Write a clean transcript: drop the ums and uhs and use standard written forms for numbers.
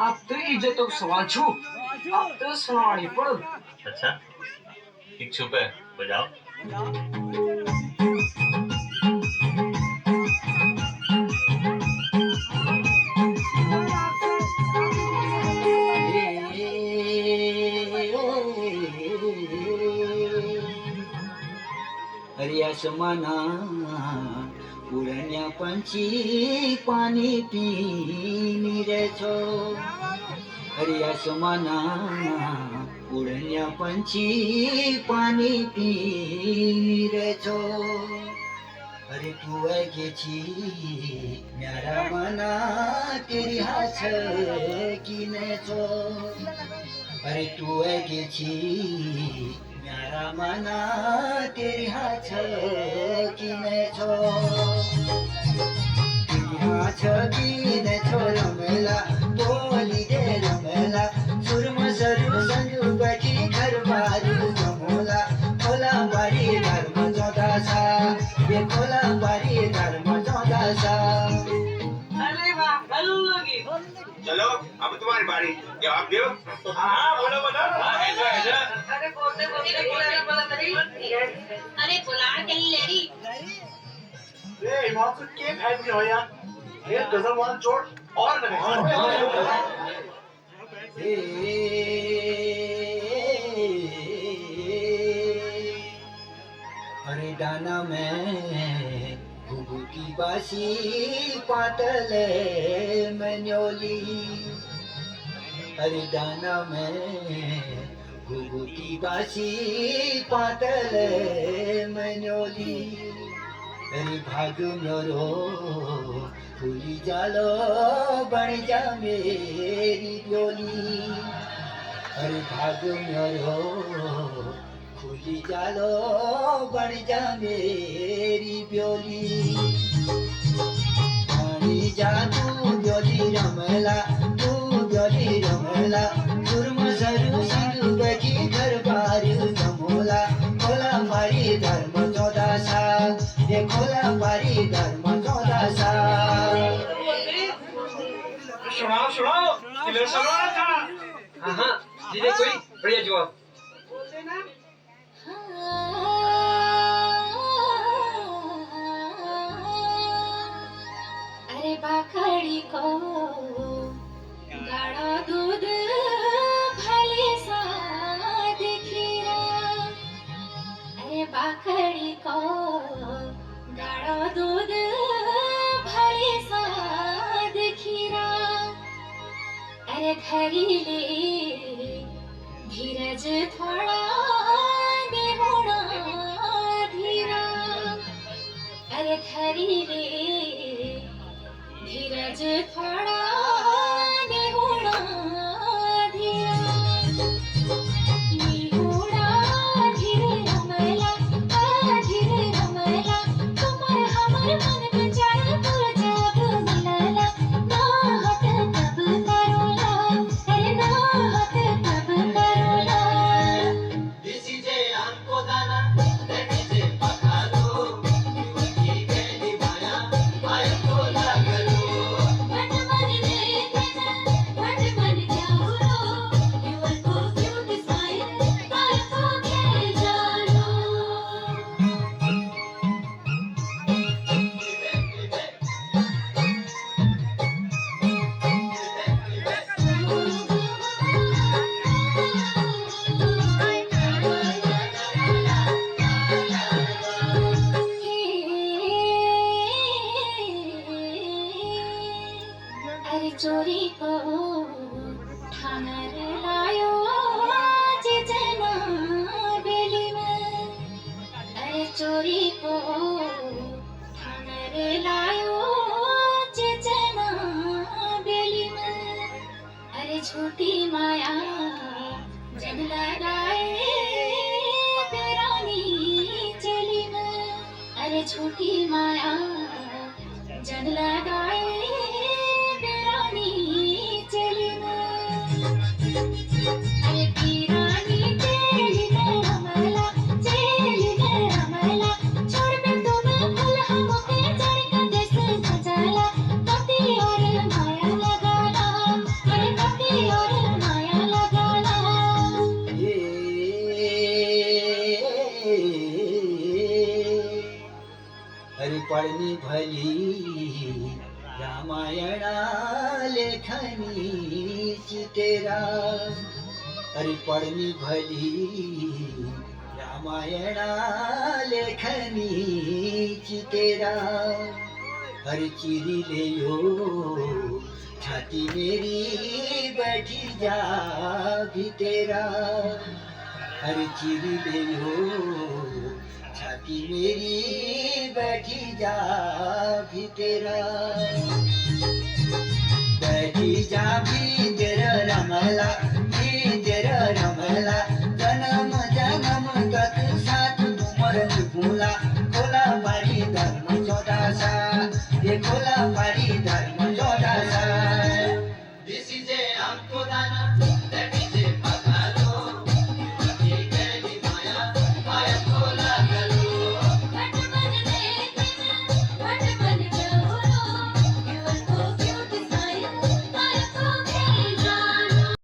आप तो इज्जत तो सवाल छू आप तो सुनानी पड़। अच्छा ठीक छुप है बजाओ। हरिया समाना उड़निया पंछी पानी पीनी रे छो। हरिया समाना उड़निया पंछी पानी पीनी रे छो। अरे तू है छी म्यारा मना तेरी हाथ कीने छो। अरे तू है छी म्यारा मना तेरी हाथ कीने छो। तेरी हाथ कीने छो रमेला बोली दे रमेला सुरम सरू संजू बैठी घर बारू जमोला। खोला बारी धर्म चौदा सा ये खोला बारी धर्म चौदा सा। अरे वाह हेलो लगी। चलो अब तुम्हारी बारी जवाब दो। हाँ बोलो बोलो। अरे बोलते बोलते बोला बोला तरी। अरे बुला के ले रही। ये हिमाचल के फैन हो यार। ये गजल वाला चोट और अरे दाना में घुघुती बासी पातले मनोली। अरे दाना में घुघुती बासी पातले मनोली। अरे भाग म्योरो फूली जालो बन जा मेरी ब्योली। अरे भाग म्योरो फूली जालो बन जा मेरी ब्योली। पानी जा तू ब्योली रमला तू ब्योली रमला सुरम सरू संग बैठी घर बार जमोला। खोला मारी धर्म चौदा सा ये खोला मारी धर्म चौदा सा। सुनाओ सुनाओ किधर सुनाना था। हाँ दीदी कोई बढ़िया जवाब। अरे बाखड़ी को गाढ़ा दूध भले साथ खीरा। अरे बाखड़ी को गाढ़ा दूध भले साथ खीरा। अरे धरीले धीरज थोड़ा देवोड़ा धीरा। अरे धरीले धीरज थोड़ा देवोड़ा धीरा। निहोड़ा धीरे रमला धीरे रमला तुम्हार हमर मन बेचारा तो जब मिलला। ना हाथ तब करोला अरे ना हाथ तब करोला। This is a हमको दाना that is a पखालो युवती गैली माया माया को लागलो। मन मन देखना मन मन जाऊरो युवल को क्यूट स्माइल तार को खेल जानो। अरे चोरी को ठानर लायो चिचना बेली में। अरे चोरी को ठानर लायो चिचना बेली में। अरे झूठी माया जन लगाए पेरानी चली में। अरे झूठी माया जन लगाए पेरानी चली में। अरे पीरानी चली में रमला चली में रमला छोड़ में तुम फूल हमके चढ़ का देश सजाला। पति और माया लगाला अरे पडनी भली रामायणा लेखनी तेरा अरे पडनी भली रामायणा लेखनी तेरा हर चिरी ले यो छाती मेरी बैठी जा भी तेरा हर चिरी ले यो छाती मेरी बैठी जा भी तेरा बैठी जा भी